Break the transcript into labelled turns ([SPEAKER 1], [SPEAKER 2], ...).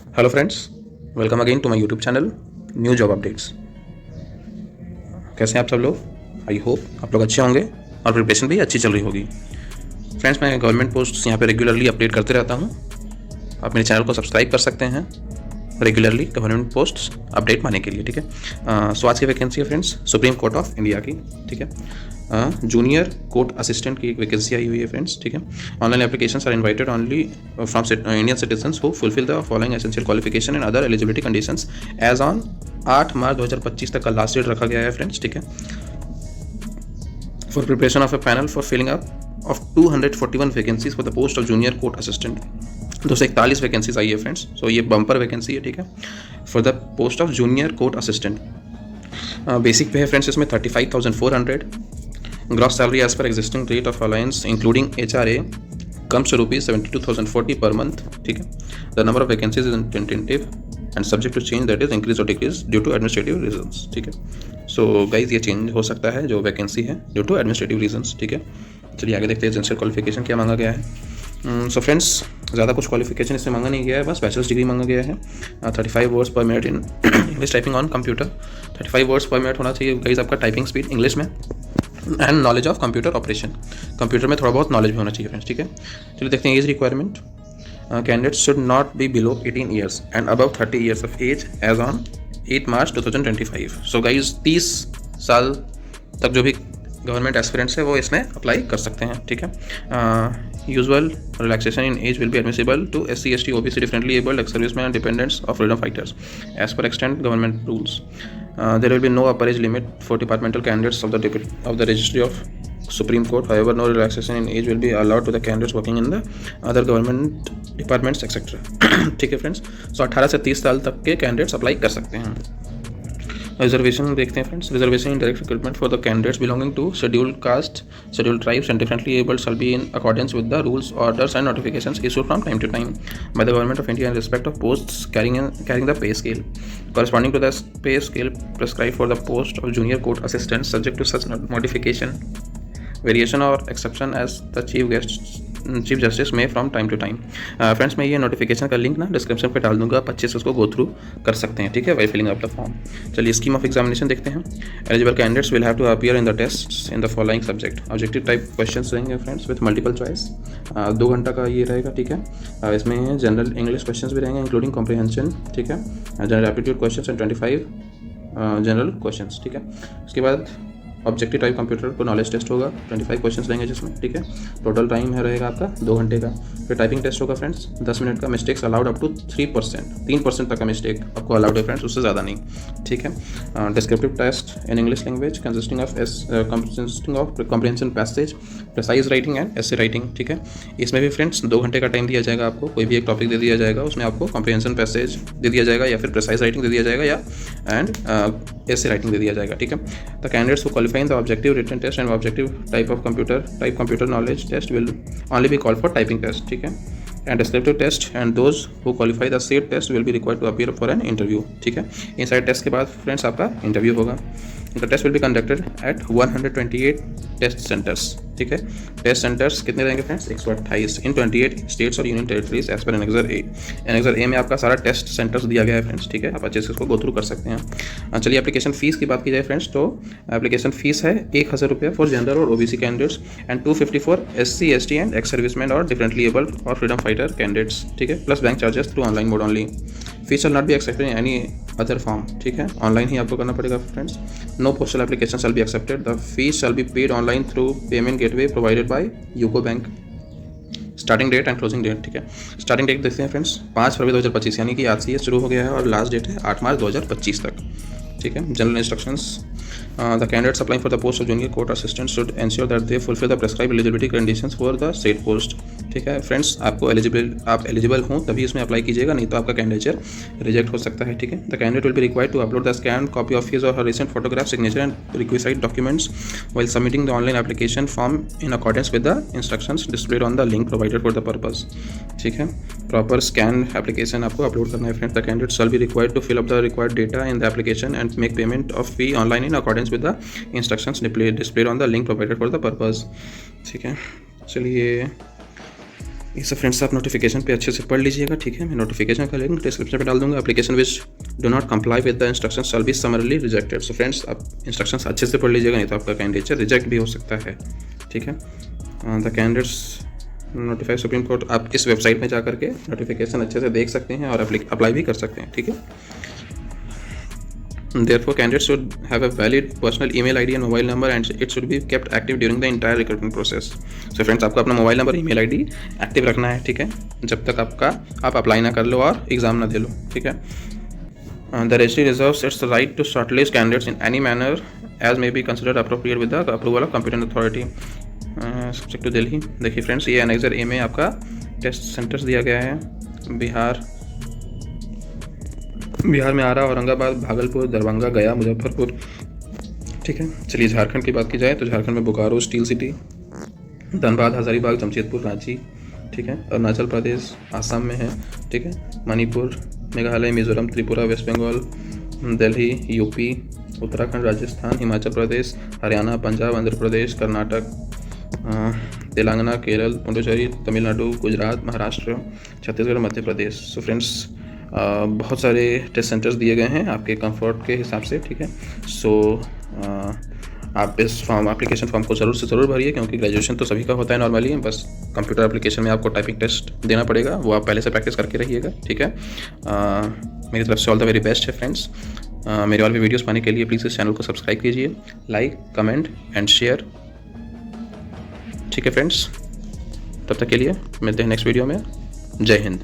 [SPEAKER 1] Hello friends, welcome again to my YouTube channel new job updates. कैसे हैं आप सब लोग? आई होप आप लोग अच्छे होंगे और प्रिपरेशन भी अच्छी चल रही होगी। फ्रेंड्स, मैं गवर्नमेंट पोस्ट यहाँ पे रेगुलरली अपडेट करते रहता हूँ। आप मेरे चैनल को सब्सक्राइब कर सकते हैं रेगुलरली गवर्नमेंट पोस्ट अपडेट पाने के लिए। ठीक है। सो आज की वैकेंसी है friends supreme court of India की। ठीक है। जूनियर कोर्ट असिस्टेंट की एक वैकेंसी आई हुई है फ्रेंड्स। ठीक है। Online applications are invited only from Indian citizens who fulfil the following essential qualification and other eligibility conditions as on 8 March 2025 तक का लास्ट डेट रखा गया है फ्रेंड्स। ठीक है। For preparation of a panel for filling up of 241 vacancies for the post of junior court assistant. 241 vacancies आई है friends. So ये बम्पर वैकेंसी है। ठीक है। For the post of junior court assistant basic pay है friends इसमें 35,400। Gross salary as per existing rate of allowance including HRA comes to ₹72,040 per month. ठीक है। The number of vacancies is tentative and subject to change, that is increase और decrease due to administrative reasons. ठीक है। So guys ये change हो सकता है जो वैकेंसी है ड्यू टू एडमिनिस्ट्रेटिव रीजंस। ठीक है। चलिए आगे देखते हैं एसेंशियल क्वालिफिकेशन क्या मांगा गया है। सो फ्रेंड्स, ज़्यादा कुछ क्वालिफिकेशन इसमें मांगा नहीं गया है, बस बैचलर्स डिग्री मांगा गया है। 35 वर्ड्स पर minute in English typing on computer. 35 words पर मिनट होना चाहिए गाइज आपका टाइपिंग स्पीड इंग्लिश में। And knowledge of computer operation, computer में थोड़ा बहुत नॉलेज भी होना चाहिए फ्रेंड्स। ठीक है। चलिए देखते हैं age requirement. Candidates should not be below 18 years and above 30 years of age as on 8 March 2025। So guys 30 साल तक जो भी गवर्नमेंट एस्पिरेंट्स है वो इसमें अप्लाई कर सकते हैं। ठीक है। Usual relaxation in age will be admissible to SC ST OBC differently abled ex serviceman and dependents of freedom fighters as per extend government rules. There will be no upper age limit for departmental candidates of the registry of Supreme Court. However, no relaxation in age will be allowed to the candidates working in the other government departments etc. ठीक है friends. सो 18 से 30 साल तक के candidates apply कर सकते हैं। Reservation देखते हैं friends. Reservation in direct recruitment for the candidates belonging to scheduled caste, scheduled tribes and differently abled shall be in accordance with the rules, orders and notifications issued from time to time by the government of India in respect of posts carrying the pay scale corresponding to the pay scale prescribed for the post of junior court assistant, subject to such modification, variation और exception as the chief justice may from time to time. Friends, मैं ये notification का link ना description पे डाल दूंगा, 25 उसको go through कर सकते हैं। ठीक है, by filling up the form. चलिए स्कीम ऑफ एग्जामिनेशन देखते हैं। Eligible candidates will have to appear in the test in the following subject. Objective type questions रहेंगे फ्रेंड्स विथ मल्टीपल चॉइस। 2 घंटा का ये रहेगा। ठीक है। इसमें जनरल इंग्लिश क्वेश्चंस भी रहेंगे इंक्लूडिंग कॉम्प्रिहेंशन। ठीक है। General aptitude questions and 25 general questions. ठीक है। उसके बाद ऑब्जेक्टिव टाइप कंप्यूटर को नॉलेज टेस्ट होगा, 25 क्वेश्चंस रहेंगे जिसमें। ठीक है। टोटल टाइम है रहेगा आपका 2 घंटे का। फिर टाइपिंग टेस्ट होगा फ्रेंड्स 10 मिनट का। मिस्टेक्स अलाउड अप टू 3% तक का मिस्टेक आपको अलाउड है फ्रेंड्स, उससे ज़्यादा नहीं। ठीक है। Descriptive test in English language consisting of comprehension passage, precise writing and essay writing. ठीक है। इसमें भी फ्रेंड्स 2 घंटे का टाइम दिया जाएगा आपको। कोई भी एक टॉपिक दे दिया जाएगा, उसमें आपको कॉम्प्रिहेंशन पैसेज दे दिया जाएगा या फिर प्रिसाइज राइटिंग दे दिया जाएगा या एसे राइटिंग दे दिया जाएगा। ठीक है। The candidates who qualify in the objective written test and objective type computer knowledge test will only be called for typing test. ठीक है। And descriptive test and those who qualify the set test will be required to appear for an interview. ठीक है। इन side test के बाद friends आपका interview होगा। The test will be conducted at 128 test centres. ठीक है। टेस्ट सेंटर्स कितने रहेंगे फ्रेंड्स? 128 इन 28 स्टेट्स और union territories as per annexure A. Annexure A में आपका सारा टेस्ट सेंटर्स दिया गया है फ्रेंड्स। ठीक है। आप अच्छे से इसको गो थ्रू कर सकते हैं। चलिए एप्लीकेशन फीस की बात की जाए फ्रेंड्स, तो एप्लीकेशन फीस है 1,000 रुपये फॉर जनरल और OBC candidates and 250 for SC ST and ex serviceman और डिफरेंटली एबल्ड और फ्रीडम फाइटर कैंडिडेट्स। ठीक है। Plus bank charges through online mode only. Fees shall not be accepted in any other form. ठीक है। Online ही आपको करना पड़ेगा friends. No postal application shall be accepted. The fees shall be paid online through payment gateway provided by UCO bank. Starting date and closing date. ठीक है। Starting date देखते हैं फ्रेंड्स 5 फरवरी 2025, यानी कि आज से ये शुरू हो गया है, और लास्ट डेट है 8 मार्च 2025 तक। ठीक है। General instructions. The candidates applying for the post of junior court assistant should ensure that they fulfill the prescribed eligibility conditions for the said post. ठीक है फ्रेंड्स, आपको आप एलिजिबल हों तभी इसमें अप्लाई कीजिएगा, नहीं तो आपका कैंडिडेचर रिजेक्ट हो सकता है। ठीक है। The candidate will be required to upload the scan copy of his और her recent photograph, signature and requisite documents while submitting the online application form in accordance with the instructions displayed on the link provided for the purpose. ठीक है। Proper scan application आपको upload करना है friends. The candidate shall be required to fill up the required data in the application and make payment of fee online in accordance with the instructions displayed on the link provided for the purpose. ठीक है। चलिए ये सब friends आप notification पे अच्छे से पढ़ लीजिएगा, ठीक है। मैं नोटिफिकेशन का लिंक डिस्क्रिप्शन पे डाल दूंगा। Application which do not comply with the instructions shall be समरली rejected. So friends आप इंस्ट्रक्शंस अच्छे से पढ़ लीजिएगा, नहीं तो आपका कैंडिडेचर रिजेक्ट भी हो सकता है, ठीक है। The candidates notified supreme court, आप इस वेबसाइट में जा करके नोटिफिकेशन अच्छे से देख सकते हैं और अप्लाई भी कर सकते हैं, ठीक है। Therefore, candidates should have a valid personal email ID and mobile number, and it should be kept active during the entire recruitment process. So friends, आपको अपना mobile number, email ID active रखना है, ठीक है, जब तक आप अप्लाई ना कर लो और एग्जाम ना दे लो, ठीक है। The registry reserves its right to shortlist candidates in any manner as may be considered appropriate with the approval of competent authority. Subject to Delhi। देखिए फ्रेंड्स, ये एनेक्सर ए में आपका टेस्ट सेंटर्स दिया गया है। बिहार में आरा, औरंगाबाद, भागलपुर, दरभंगा, गया, मुजफ्फरपुर, ठीक है। चलिए झारखंड की बात की जाए तो झारखंड में बोकारो, स्टील सिटी, धनबाद, हजारीबाग, जमशेदपुर, रांची, ठीक है। अरुणाचल प्रदेश, आसाम में है, ठीक है। Manipur, Meghalaya, Mizoram, Tripura, waste Bengal, Delhi, UP, Uttarakhand, Rajasthan, Himachal Pradesh, Haryana, Punjab, Andhra Pradesh, Karnataka, Telangana, Kerala, Puducherry, Tamil Nadu, Gujarat, Maharashtra, Chhattisgarh, Madhya Pradesh. So friends, बहुत सारे टेस्ट सेंटर्स दिए गए हैं आपके कंफर्ट के हिसाब से, ठीक है। सो आप इस एप्लीकेशन फॉर्म को ज़रूर से ज़रूर भरिए, क्योंकि ग्रेजुएशन तो सभी का होता है नॉर्मली, बस कंप्यूटर एप्लीकेशन में आपको टाइपिंग टेस्ट देना पड़ेगा, वो आप पहले से प्रैक्टिस करके रहिएगा, ठीक है। मेरी तरफ से ऑल द वेरी बेस्ट है फ्रेंड्स। मेरे और भी वीडियोस पाने के लिए प्लीज़ इस चैनल को सब्सक्राइब कीजिए, लाइक, कमेंट एंड शेयर, ठीक है फ्रेंड्स। तब तक के लिए मिलते हैं नेक्स्ट वीडियो में। जय हिंद।